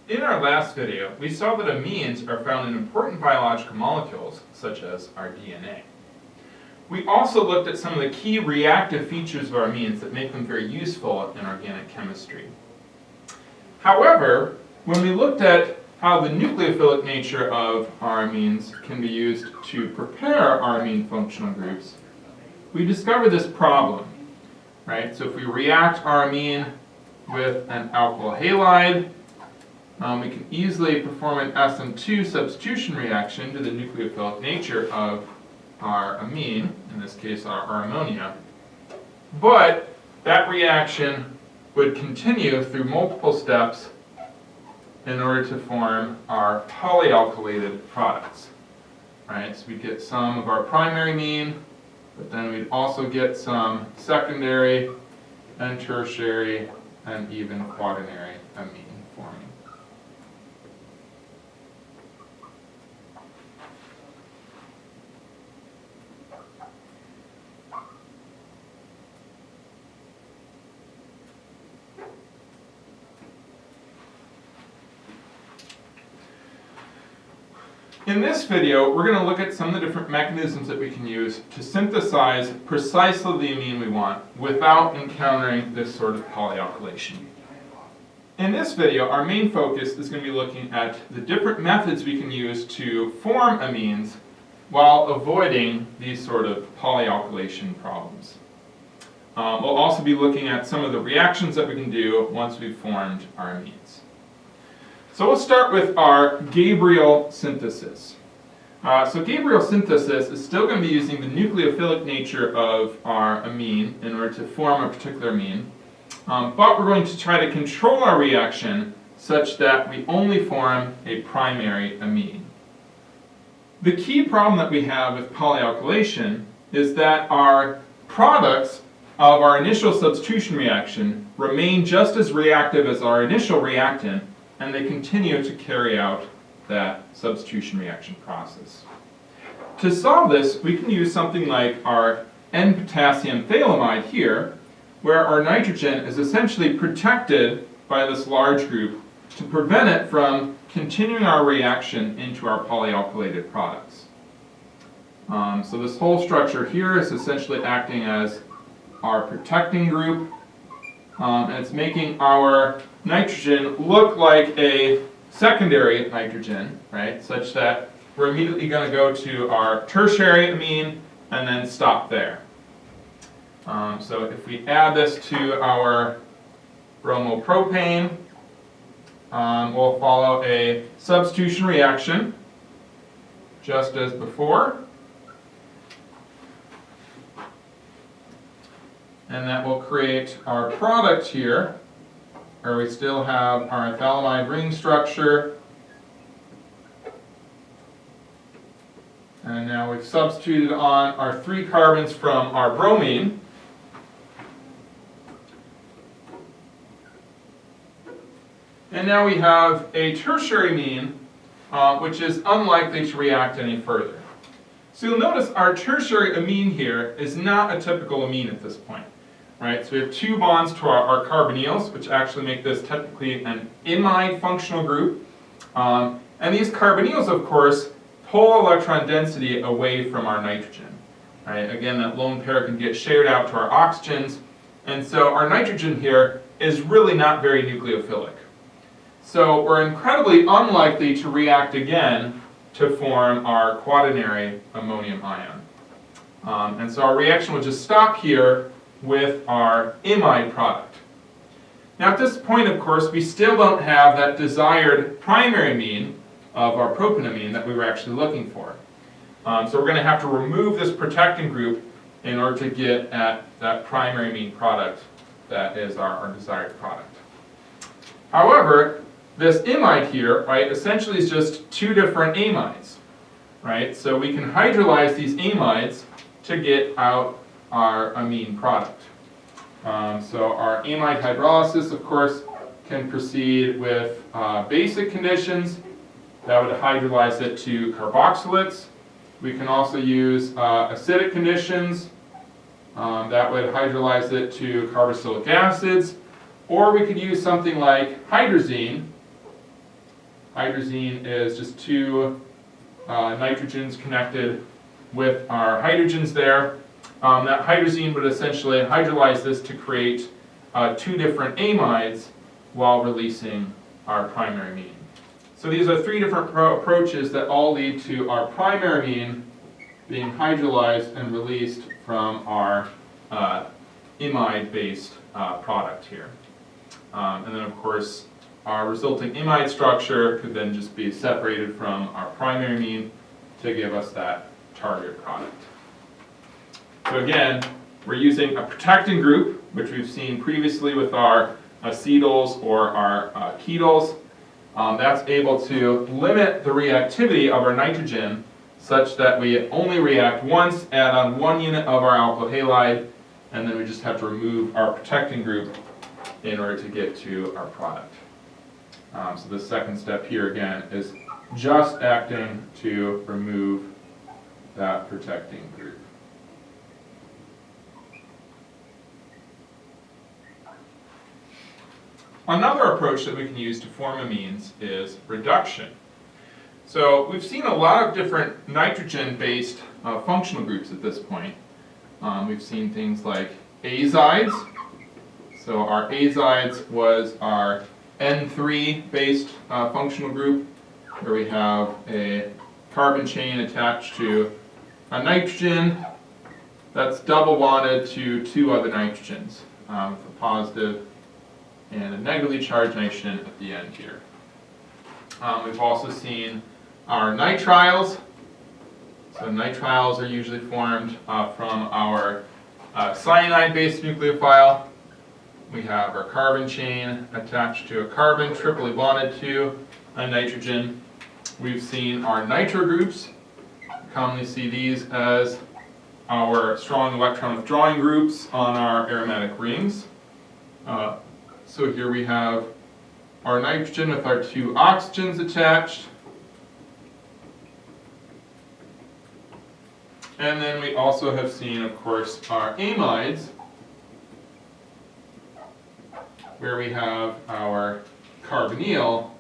In our last video, we saw that amines are found in important biological molecules, such as our DNA. We also looked at some of the key reactive features of our amines that make them very useful in organic chemistry. However, when we looked at how the nucleophilic nature of our amines can be used to prepare our amine functional groups, we discovered this problem, right? So if we react our amine with an alkyl halide, we can easily perform an SM2 substitution reaction to the nucleophilic nature of our amine, in this case our ammonia. But that reaction would continue through multiple steps in order to form our polyalkylated products. Right? So we get some of our primary amine, but then we'd also get some secondary and tertiary and even quaternary amine forming. In this video, we're going to look at some of the different mechanisms that we can use to synthesize precisely the amine we want without encountering this sort of polyalkylation. In this video, our main focus is going to be looking at the different methods we can use to form amines while avoiding these sort of polyalkylation problems. We'll also be looking at some of the reactions that we can do once we've formed our amines. So we'll start with our Gabriel synthesis. So Gabriel synthesis is still going to be using the nucleophilic nature of our amine in order to form a particular amine. But we're going to try to control our reaction such that we only form a primary amine. The key problem that we have with polyalkylation is that our products of our initial substitution reaction remain just as reactive as our initial reactant, and they continue to carry out that substitution reaction process. To solve this, we can use something like our N-potassium phthalimide here, where our nitrogen is essentially protected by this large group to prevent it from continuing our reaction into our polyalkylated products. So this whole structure here is essentially acting as our protecting group, and it's making our nitrogen look like a secondary nitrogen, right? Such that we're immediately going to go to our tertiary amine and then stop there. So if we add this to our bromopropane, we'll follow a substitution reaction just as before. And that will create our product here, where we still have our phthalimide ring structure. And now we've substituted on our 3 carbons from our bromine. And now we have a tertiary amine, which is unlikely to react any further. So you'll notice our tertiary amine here is not a typical amine at this point. Right, so we have 2 bonds to our carbonyls, which actually make this technically an imide functional group. And these carbonyls, of course, pull electron density away from our nitrogen. Right? Again, that lone pair can get shared out to our oxygens. And so our nitrogen here is really not very nucleophilic. So we're incredibly unlikely to react again to form our quaternary ammonium ion. And so our reaction will just stop here with our imide product. Now at this point, of course, we still don't have that desired primary amine of our propanamine that we were actually looking for. So we're going to have to remove this protecting group in order to get at that primary amine product that is our desired product. However, this imide here, right, essentially is just 2 different amides. Right? So we can hydrolyze these amides to get out our amine product. So our amide hydrolysis, of course, can proceed with basic conditions that would hydrolyze it to carboxylates. We can also use acidic conditions that would hydrolyze it to carboxylic acids, or we could use something like hydrazine Hydrazine is just two nitrogens connected with our hydrogens there. That hydrazine would essentially hydrolyze this to create two different amides while releasing our primary amine. So these are three different approaches that all lead to our primary amine being hydrolyzed and released from our imide-based product here. And then of course our resulting imide structure could then just be separated from our primary amine to give us that target product. So again, we're using a protecting group, which we've seen previously with our acetyls or our ketols. That's able to limit the reactivity of our nitrogen such that we only react once, add on 1 unit of our alkyl halide, and then we just have to remove our protecting group in order to get to our product. So the second step here again is just acting to remove that protecting group. Another approach that we can use to form amines is reduction. So we've seen a lot of different nitrogen-based functional groups at this point. We've seen things like azides. So our azides was our N3-based functional group, where we have a carbon chain attached to a nitrogen that's double bonded to two other nitrogens, with a positive and a negatively charged nitrogen at the end here. We've also seen our nitriles. So nitriles are usually formed from our cyanide-based nucleophile. We have our carbon chain attached to a carbon, triply bonded to a nitrogen. We've seen our nitro groups. We commonly see these as our strong electron withdrawing groups on our aromatic rings. So here we have our nitrogen with our two oxygens attached. And then we also have seen, of course, our amides, where we have our carbonyl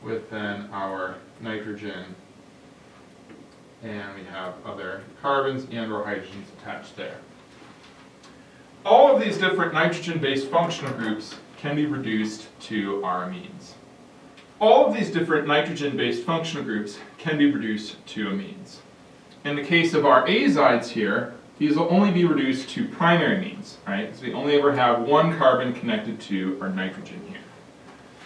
with then our nitrogen, and we have other carbons and or hydrogens attached there. All of these different nitrogen-based functional groups can be reduced to our amines. All of these different nitrogen-based functional groups can be reduced to amines. In the case of our azides here, these will only be reduced to primary amines, right? So we only ever have one carbon connected to our nitrogen here.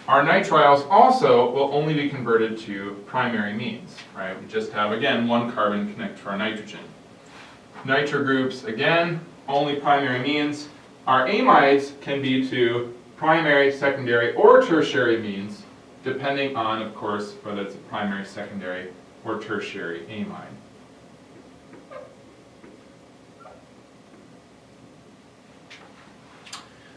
Our nitriles also will only be converted to primary amines, right? We just have, again, one carbon connected to our nitrogen. Nitro groups, again, only primary amines. Our amides can be to primary, secondary, or tertiary amines, depending on, of course, whether it's a primary, secondary, or tertiary amide.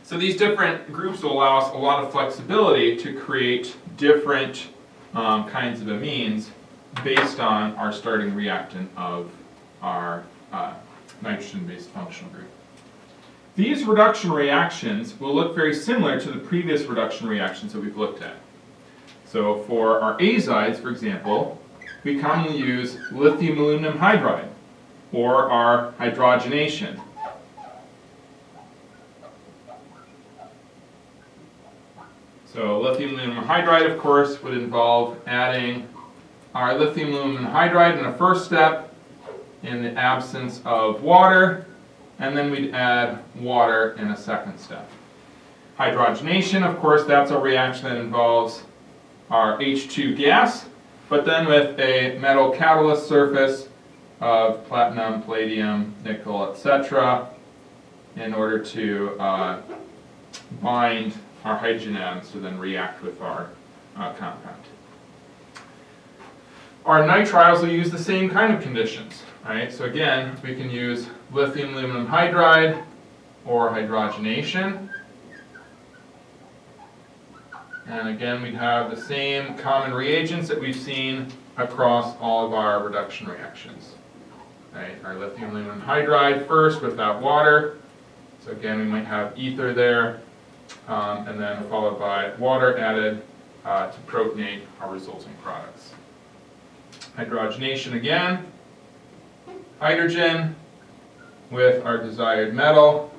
So these different groups will allow us a lot of flexibility to create different kinds of amines based on our starting reactant of our nitrogen-based functional group. These reduction reactions will look very similar to the previous reduction reactions that we've looked at. So for our azides, for example, we commonly use lithium aluminum hydride, or our hydrogenation. So lithium aluminum hydride, of course, would involve adding our lithium aluminum hydride in a first step in the absence of water, and then we'd add water in a second step. Hydrogenation, of course, that's a reaction that involves our H2 gas, but then with a metal catalyst surface of platinum, palladium, nickel, etc., in order to bind our hydrogen atoms to then react with our compound. Our nitriles will use the same kind of conditions, right? So again, we can use lithium aluminum hydride or hydrogenation. And again, we'd have the same common reagents that we've seen across all of our reduction reactions. Right? Our lithium aluminum hydride first without water. So again, we might have ether there. And then followed by water added to protonate our resulting products. Hydrogenation again, hydrogen with our desired metal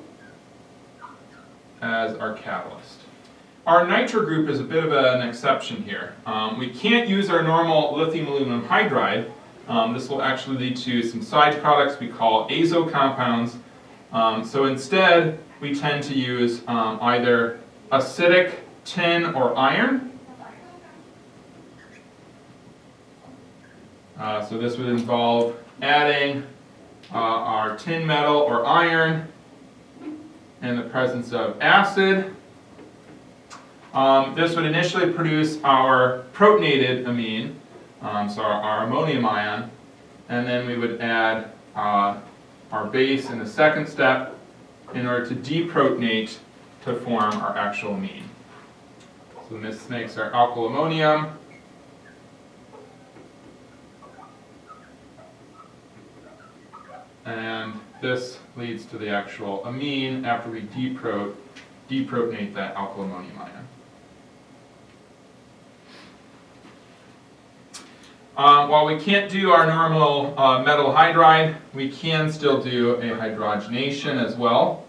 as our catalyst. Our nitro group is a bit of an exception here. We can't use our normal lithium aluminum hydride. This will actually lead to some side products we call azo compounds. So instead, we tend to use either acidic tin or iron. So this would involve adding our tin metal or iron in the presence of acid. This would initially produce our protonated amine, so our ammonium ion, and then we would add our base in the second step in order to deprotonate to form our actual amine. So this makes our alkyl ammonium. And this leads to the actual amine after we deprotonate that alkyl ammonium ion. While we can't do our normal metal hydride, we can still do a hydrogenation as well.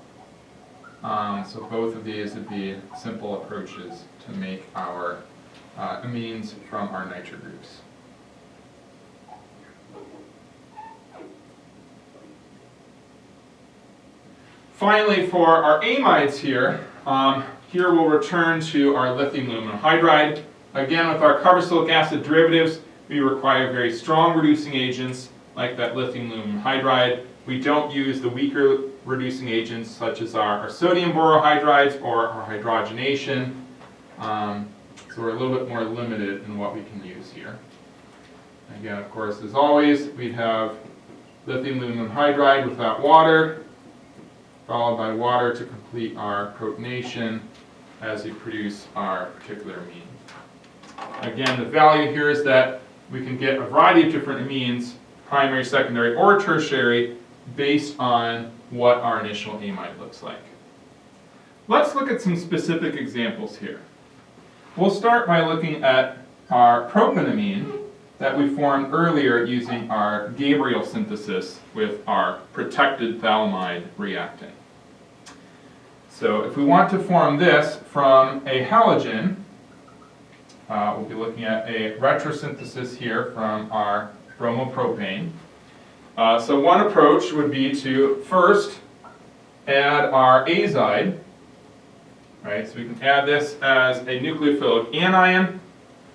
So both of these would be simple approaches to make our amines from our nitro groups. Finally, for our amides here, here we'll return to our lithium aluminum hydride. Again, with our carboxylic acid derivatives, we require very strong reducing agents like that lithium aluminum hydride. We don't use the weaker reducing agents such as our sodium borohydrides or our hydrogenation. So we're a little bit more limited in what we can use here. Again, of course, as always, we have lithium aluminum hydride without water, followed by water to complete our protonation as we produce our particular amine. Again, the value here is that we can get a variety of different amines, primary, secondary, or tertiary, based on what our initial amide looks like. Let's look at some specific examples here. We'll start by looking at our propanamine that we formed earlier using our Gabriel synthesis with our protected phthalimide reactant. So if we want to form this from a halogen, we'll be looking at a retrosynthesis here from our bromopropane. So one approach would be to first add our azide, right? So we can add this as a nucleophilic anion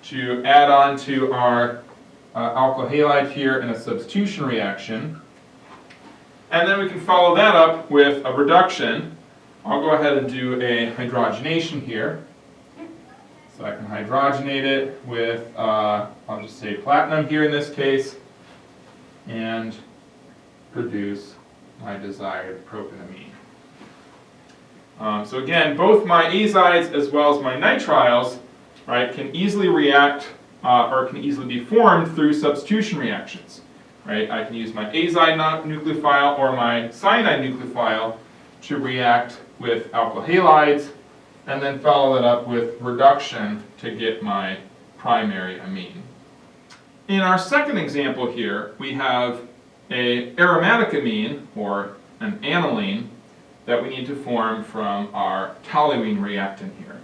to add on to our alkyl halide here in a substitution reaction. And then we can follow that up with a reduction. I'll go ahead and do a hydrogenation here. So I can hydrogenate it with, I'll just say platinum here in this case, and produce my desired propanamine. So again, both my azides as well as my nitriles, right, can easily react or can easily be formed through substitution reactions. Right? I can use my azide nucleophile or my cyanide nucleophile to react with alkyl halides, and then follow that up with reduction to get my primary amine. In our second example here, we have an aromatic amine, or an aniline, that we need to form from our toluene reactant here.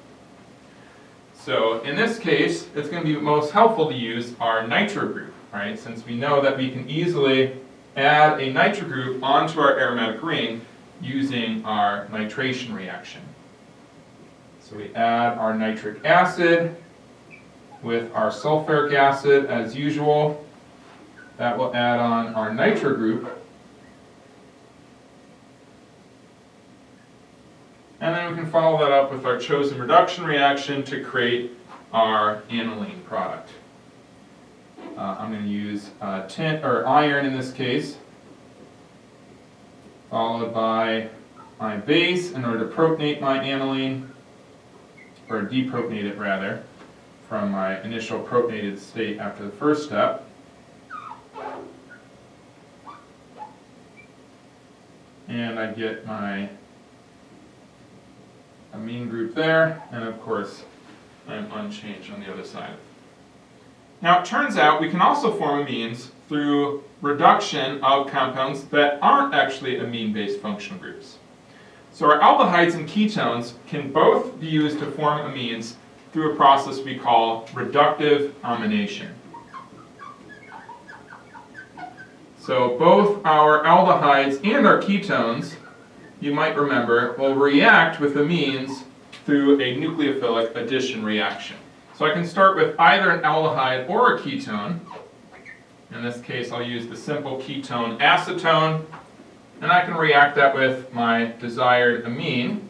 So in this case, it's going to be most helpful to use our nitro group, right? Since we know that we can easily add a nitro group onto our aromatic ring using our nitration reaction. So we add our nitric acid with our sulfuric acid as usual. That will add on our nitro group. And then we can follow that up with our chosen reduction reaction to create our aniline product. I'm going to use tin or iron in this case, followed by my base in order to protonate my aniline, or deprotonate it rather, from my initial protonated state after the first step. And I get my amine group there, and of course and unchanged on the other side. Now it turns out we can also form amines through reduction of compounds that aren't actually amine-based functional groups. So our aldehydes and ketones can both be used to form amines through a process we call reductive domination. So both our aldehydes and our ketones, you might remember, will react with amines through a nucleophilic addition reaction. So I can start with either an aldehyde or a ketone. In this case, I'll use the simple ketone acetone, and I can react that with my desired amine.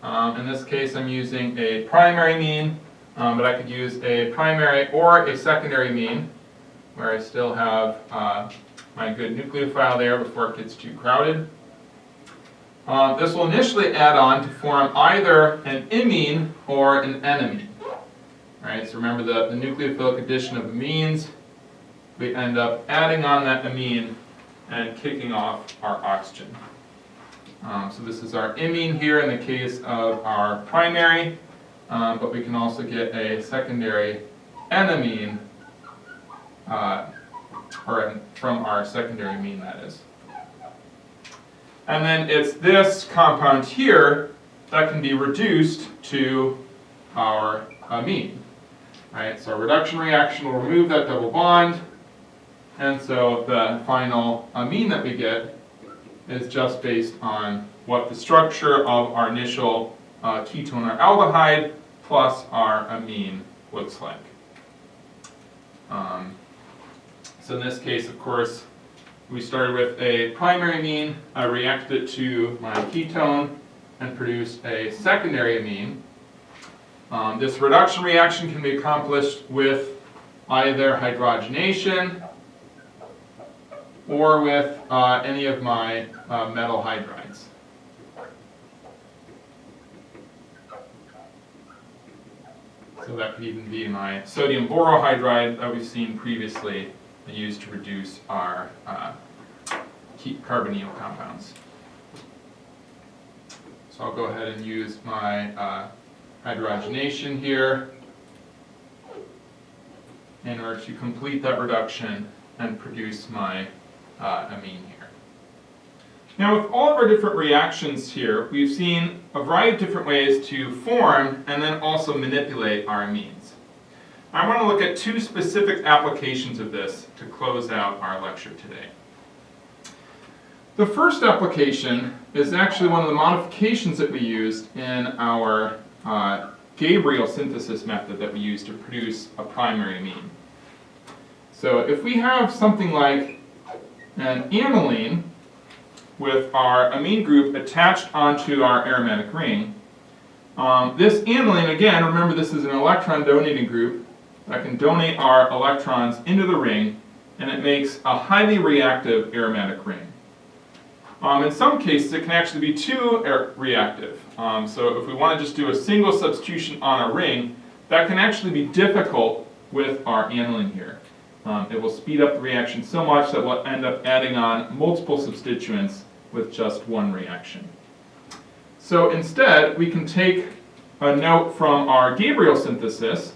In this case, I'm using a primary amine, but I could use a primary or a secondary amine, where I still have my good nucleophile there before it gets too crowded. This will initially add on to form either an imine or an enamine. Right, so remember the nucleophilic addition of amines, we end up adding on that amine and kicking off our oxygen. So this is our imine here in the case of our primary, but we can also get a secondary enamine, or from our secondary amine, that is. And then it's this compound here that can be reduced to our amine. Right, so a reduction reaction will remove that double bond, and so the final amine that we get is just based on what the structure of our initial ketone or aldehyde plus our amine looks like. So in this case, of course, we started with a primary amine, I reacted it to my ketone and produced a secondary amine. This reduction reaction can be accomplished with either hydrogenation or with any of my metal hydrides. So that could even be my sodium borohydride that we've seen previously used to reduce our carbonyl compounds. So I'll go ahead and use my hydrogenation here in order to complete that reduction and produce my amine here. Now with all of our different reactions here, we've seen a variety of different ways to form and then also manipulate our amines. I want to look at two specific applications of this to close out our lecture today. The first application is actually one of the modifications that we used in our Gabriel synthesis method that we use to produce a primary amine. So if we have something like an aniline with our amine group attached onto our aromatic ring, this aniline, again, remember this is an electron donating group that can donate our electrons into the ring, and it makes a highly reactive aromatic ring. In some cases, it can actually be too reactive. So if we want to just do a single substitution on a ring, that can actually be difficult with our aniline here. It will speed up the reaction so much that we'll end up adding on multiple substituents with just one reaction. So instead, we can take a note from our Gabriel synthesis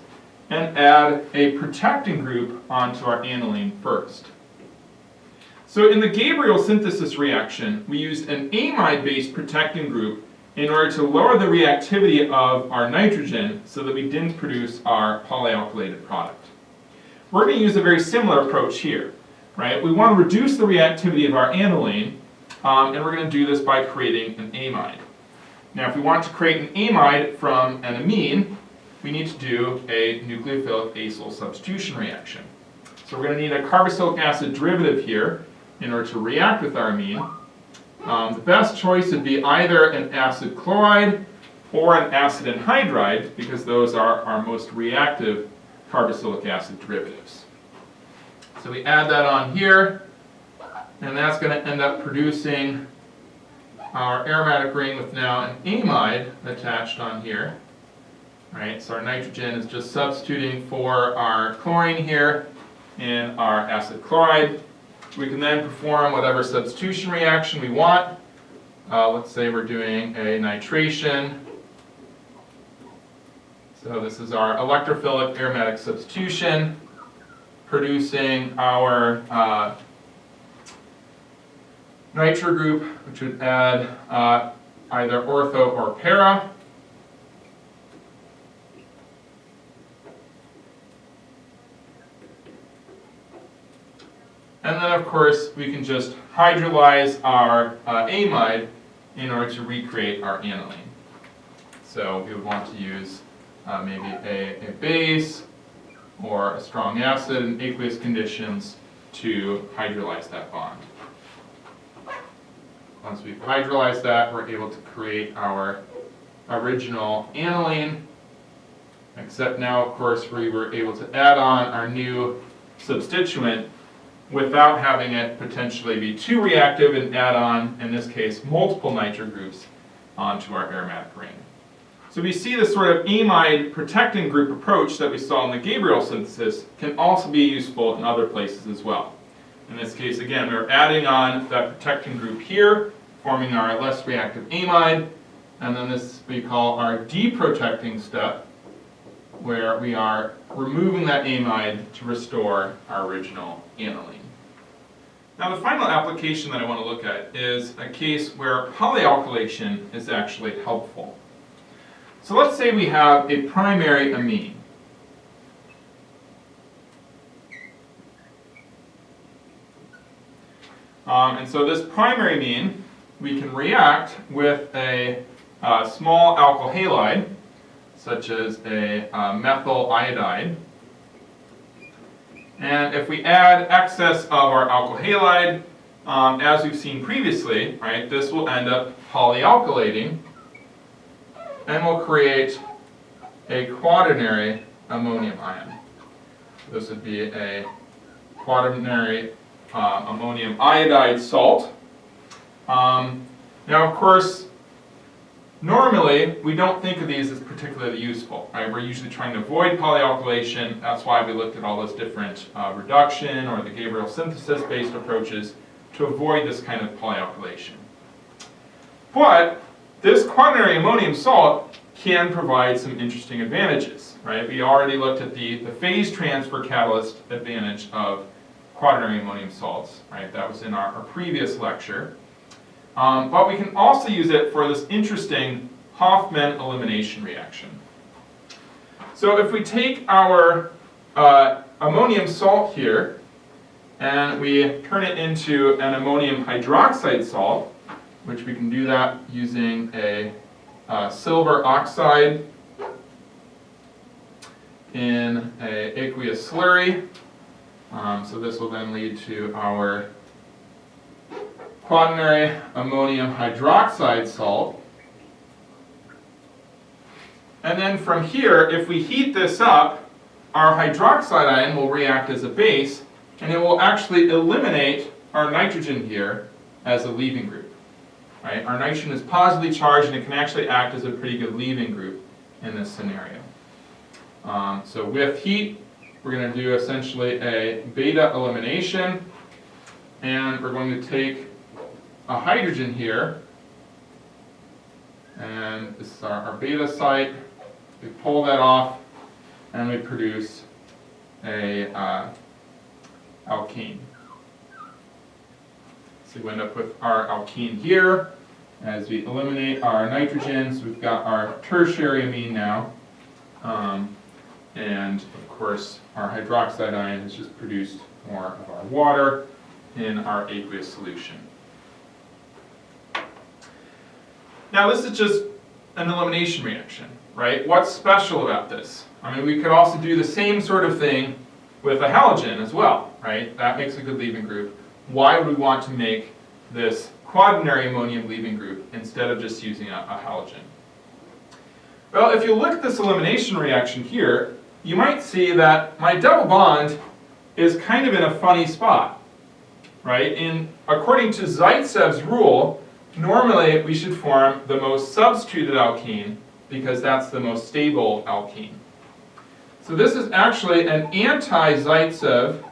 and add a protecting group onto our aniline first. So in the Gabriel synthesis reaction, we used an amide-based protecting group in order to lower the reactivity of our nitrogen so that we didn't produce our polyalkylated product. We're going to use a very similar approach here, right? We want to reduce the reactivity of our aniline, and we're going to do this by creating an amide. Now, if we want to create an amide from an amine, we need to do a nucleophilic acyl substitution reaction. So we're going to need a carboxylic acid derivative here in order to react with our amine. The best choice would be either an acid chloride or an acid anhydride, because those are our most reactive carboxylic acid derivatives. So we add that on here, and that's going to end up producing our aromatic ring with now an amide attached on here. Right, so our nitrogen is just substituting for our chlorine here in our acid chloride. We can then perform whatever substitution reaction we want. Let's say we're doing a nitration So this is our electrophilic aromatic substitution, producing our nitro group, which would add either ortho or para. And then, of course, we can just hydrolyze our amide in order to recreate our aniline. So we would want to use maybe a base or a strong acid in aqueous conditions to hydrolyze that bond. Once we've hydrolyzed that, we're able to create our original aniline, except now, of course, we were able to add on our new substituent without having it potentially be too reactive and add on, in this case, multiple nitro groups onto our aromatic ring. So we see this sort of amide protecting group approach that we saw in the Gabriel synthesis can also be useful in other places as well. In this case, again, we're adding on that protecting group here, forming our less reactive amide, and then this we call our deprotecting step, where we are removing that amide to restore our original aniline. Now the final application that I want to look at is a case where polyalkylation is actually helpful. So let's say we have a primary amine. And so this primary amine, we can react with a small alkyl halide, such as a methyl iodide. And if we add excess of our alkyl halide, as we've seen previously, right, this will end up polyalkylating and will create a quaternary ammonium ion. This would be a quaternary ammonium iodide salt. Now, of course, normally we don't think of these as particularly useful, right? We're usually trying to avoid polyalkylation. That's why we looked at all those different reduction or the Gabriel synthesis based approaches to avoid this kind of polyalkylation. But this quaternary ammonium salt can provide some interesting advantages, right? We already looked at the phase transfer catalyst advantage of quaternary ammonium salts, right? That was in our previous lecture. But we can also use it for this interesting Hoffman elimination reaction. So if we take our ammonium salt here and we turn it into an ammonium hydroxide salt, which we can do that using a silver oxide in an aqueous slurry. So this will then lead to our quaternary ammonium hydroxide salt. And then from here, if we heat this up, our hydroxide ion will react as a base, and it will actually eliminate our nitrogen here as a leaving group. Right? Our nitrogen is positively charged, and it can actually act as a pretty good leaving group in this scenario. So with heat, we're going to do essentially a beta elimination, and we're going to take a hydrogen here, and this is our beta site. We pull that off, and we produce a alkene. So we end up with our alkene here. As we eliminate our nitrogens, we've got our tertiary amine now. And of course, our hydroxide ion has just produced more of our water in our aqueous solution. Now this is just an elimination reaction, right? What's special about this? I mean, we could also do the same sort of thing with a halogen as well, right? That makes a good leaving group. Why would we want to make this quaternary ammonium leaving group instead of just using a halogen? Well, if you look at this elimination reaction here, you might see that my double bond is kind of in a funny spot, right? According to Zaitsev's rule, normally we should form the most substituted alkene because that's the most stable alkene. So this is actually an anti-Zaitsev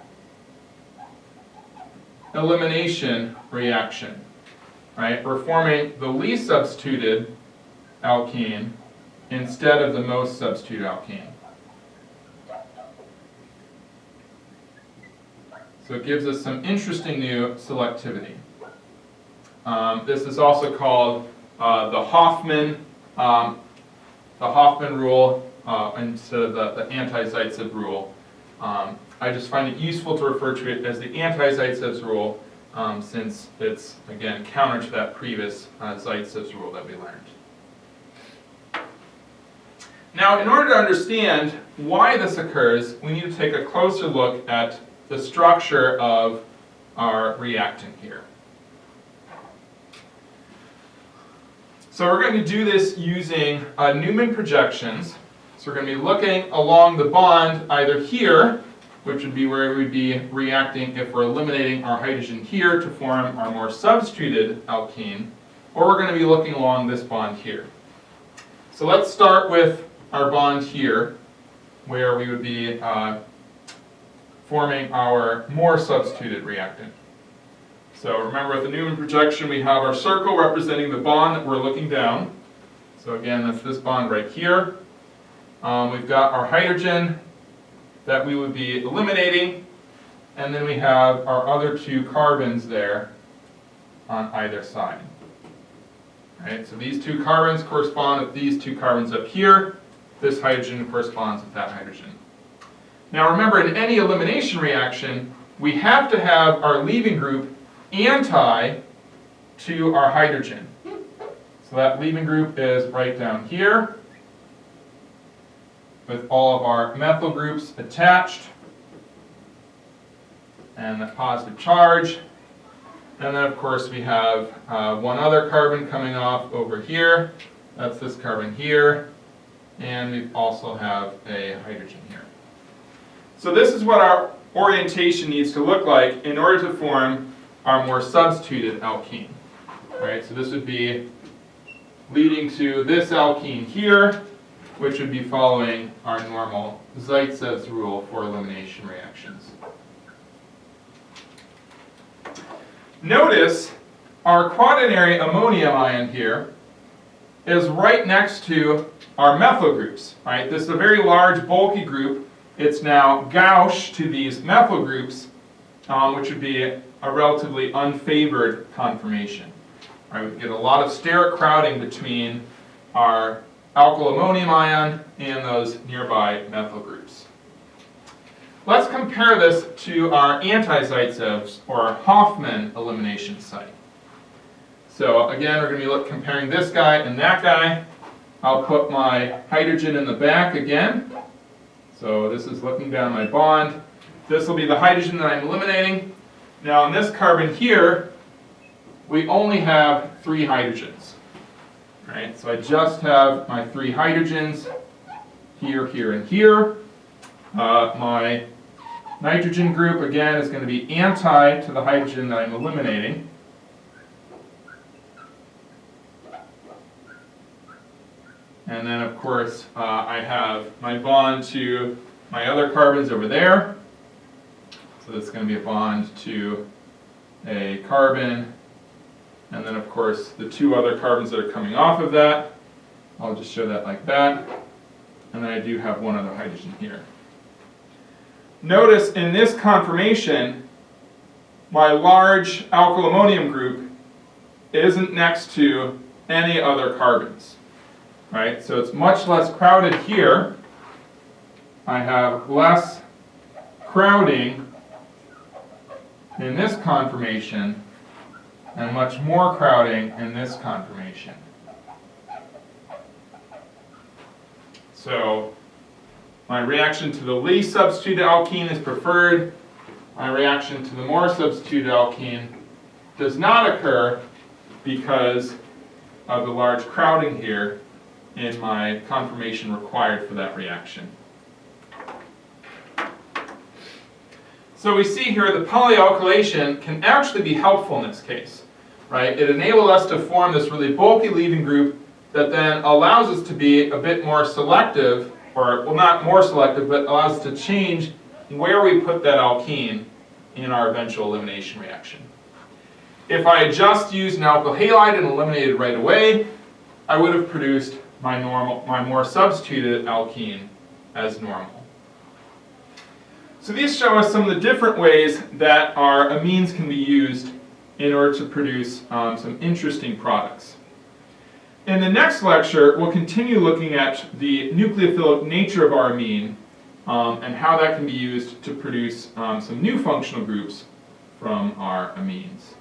elimination reaction, right? We're forming the least substituted alkene instead of the most substituted alkane. So it gives us some interesting new selectivity. This is also called the Hoffman Rule instead of the anti-Zaitsev rule. I just find it useful to refer to it as the anti-Zaitsev rule since it's, again, counter to that previous Zaitsev rule that we learned. Now, in order to understand why this occurs, we need to take a closer look at the structure of our reactant here. So we're going to do this using Newman projections. So we're going to be looking along the bond either here, which would be where we'd be reacting if we're eliminating our hydrogen here to form our more substituted alkene, or we're going to be looking along this bond here. So let's start with our bond here, where we would be forming our more substituted reactant. So remember, with the Newman projection, we have our circle representing the bond that we're looking down. So again, that's this bond right here. We've got our hydrogen that we would be eliminating, and then we have our other two carbons there on either side. Right, so these two carbons correspond with these two carbons up here. This hydrogen corresponds with that hydrogen. Now remember, in any elimination reaction, we have to have our leaving group anti to our hydrogen. So that leaving group is right down here with all of our methyl groups attached and the positive charge. And then of course we have one other carbon coming off over here. That's this carbon here. And we also have a hydrogen here. So this is what our orientation needs to look like in order to form our more substituted alkene. Right? So this would be leading to this alkene here, which would be following our normal Zaitsev's rule for elimination reactions. Notice our quaternary ammonium ion here is right next to our methyl groups. Right? This is a very large, bulky group. It's now gauche to these methyl groups, which would be a relatively unfavored conformation. Right? We get a lot of steric crowding between our alkyl ammonium ion and those nearby methyl groups. Let's compare this to our anti-Zaitsev's or our Hoffman elimination site. So again, we're going to be comparing this guy and that guy. I'll put my hydrogen in the back again. So this is looking down my bond. This will be the hydrogen that I'm eliminating. Now on this carbon here, we only have 3 hydrogens. Right? So I just have my 3 hydrogens here, here, and here. My nitrogen group, again, is going to be anti to the hydrogen that I'm eliminating. And then, of course, I have my bond to my other carbons over there. So that's going to be a bond to a carbon. And then, of course, the 2 other carbons that are coming off of that. I'll just show that like that. And then I do have one other hydrogen here. Notice in this conformation, my large alkyl ammonium group isn't next to any other carbons. Right? So it's much less crowded here. I have less crowding in this conformation and much more crowding in this conformation. So my reaction to the least substituted alkene is preferred. My reaction to the more substituted alkene does not occur because of the large crowding here in my conformation required for that reaction. So we see here the polyalkylation can actually be helpful in this case. Right? It enabled us to form this really bulky leaving group that then allows us to be a bit more selective, or well, not more selective, but allows us to change where we put that alkene in our eventual elimination reaction. If I had just used an alkyl halide and eliminated right away, I would have produced my more substituted alkene as normal. So these show us some of the different ways that our amines can be used in order to produce some interesting products. In the next lecture, we'll continue looking at the nucleophilic nature of our amine and how that can be used to produce some new functional groups from our amines.